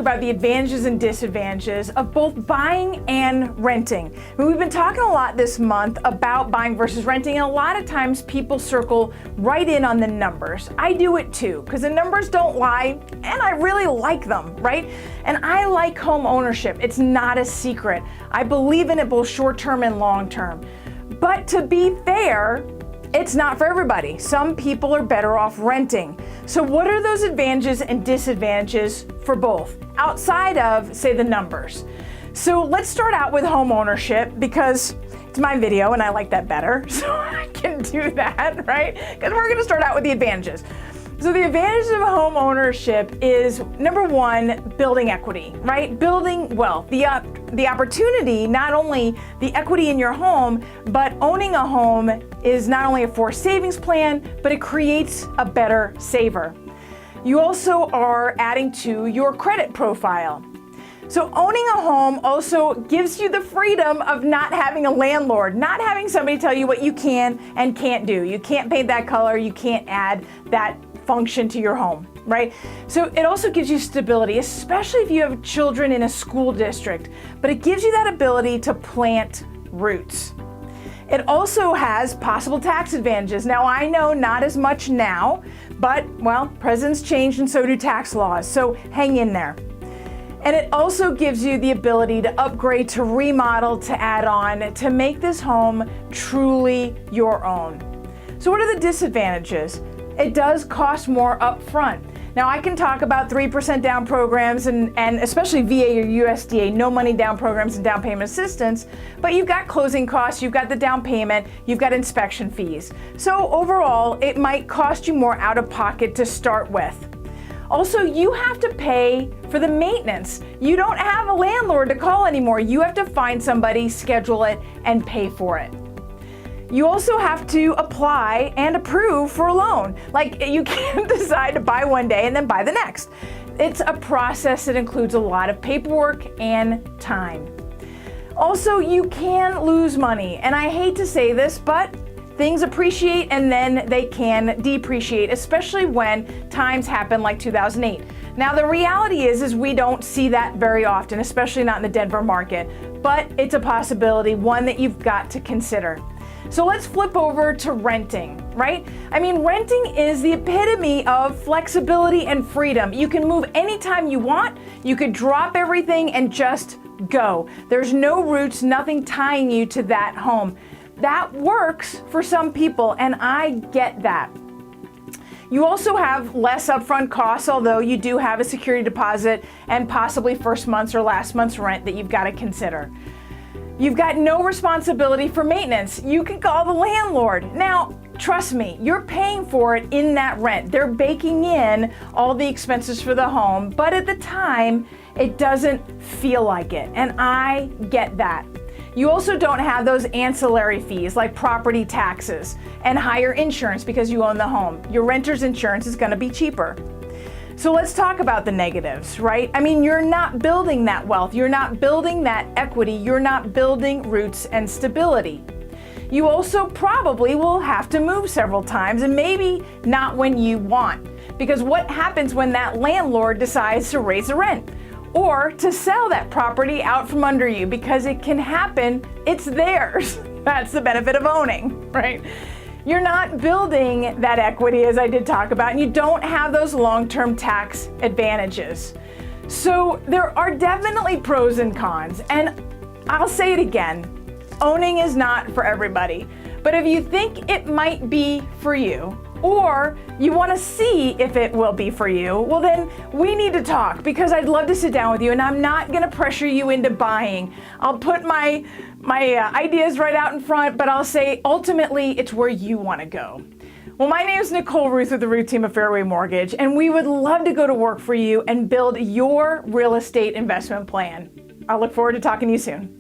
about the advantages and disadvantages of both buying and renting. We've been talking a lot this month about buying versus renting, and a lot of times people circle right in on the numbers. I do it too, because the numbers don't lie, and I really like them, right? And I like home ownership. It's not a secret. I believe in it both short-term and long-term. But to be fair, it's not for everybody. Some people are better off renting. So what are those advantages and disadvantages for both, outside of, say, the numbers? So let's start out with home ownership, because it's my video and I like that better, so I can do that, right? Because we're gonna start out with the advantages. So the advantage of home ownership is, number one, building equity, right? Building wealth, the opportunity, not only the equity in your home, but owning a home is not only a forced savings plan, but it creates a better saver. You also are adding to your credit profile. So owning a home also gives you the freedom of not having a landlord, not having somebody tell you what you can and can't do. You can't paint that color, you can't add that function to your home, right? So it also gives you stability, especially if you have children in a school district, but it gives you that ability to plant roots. It also has possible tax advantages. Now, I know not as much now, but, well, presidents change and so do tax laws, so hang in there. And it also gives you the ability to upgrade, to remodel, to add on, to make this home truly your own. So what are the disadvantages? It does cost more upfront. Now, I can talk about 3% down programs and especially VA or USDA, no money down programs and down payment assistance, but you've got closing costs, you've got the down payment, you've got inspection fees. So overall, it might cost you more out of pocket to start with. Also, you have to pay for the maintenance. You don't have a landlord to call anymore. You have to find somebody, schedule it, and pay for it. You also have to apply and approve for a loan. Like, you can't decide to buy one day and then buy the next. It's a process that includes a lot of paperwork and time. Also, you can lose money, and I hate to say this, but things appreciate and then they can depreciate, especially when times happen like 2008. Now, the reality is we don't see that very often, especially not in the Denver market, but it's a possibility, one that you've got to consider. So let's flip over to renting, right? I mean, renting is the epitome of flexibility and freedom. You can move anytime you want. You could drop everything and just go. There's no roots, nothing tying you to that home. That works for some people, and I get that. You also have less upfront costs, although you do have a security deposit and possibly first month's or last month's rent that you've got to consider. You've got no responsibility for maintenance. You can call the landlord. Now, trust me, you're paying for it in that rent. They're baking in all the expenses for the home, but at the time, it doesn't feel like it, and I get that. You also don't have those ancillary fees like property taxes and higher insurance because you own the home. Your renter's insurance is going to be cheaper. So let's talk about the negatives, right? I mean, you're not building that wealth, you're not building that equity, you're not building roots and stability. You also probably will have to move several times, and maybe not when you want, because what happens when that landlord decides to raise the rent or to sell that property out from under you? Because it can happen, it's theirs. That's the benefit of owning, right? You're not building that equity, as I did talk about, and you don't have those long-term tax advantages. So there are definitely pros and cons, and I'll say it again, owning is not for everybody. But if you think it might be for you, or you want to see if it will be for you, well then we need to talk, because I'd love to sit down with you, and I'm not going to pressure you into buying. I'll put my ideas right out in front, but I'll say ultimately it's where you want to go. Well, my name is Nicole Rueth with the Rueth team of Fairway Mortgage, and we would love to go to work for you and build your real estate investment plan. I look forward to talking to you soon.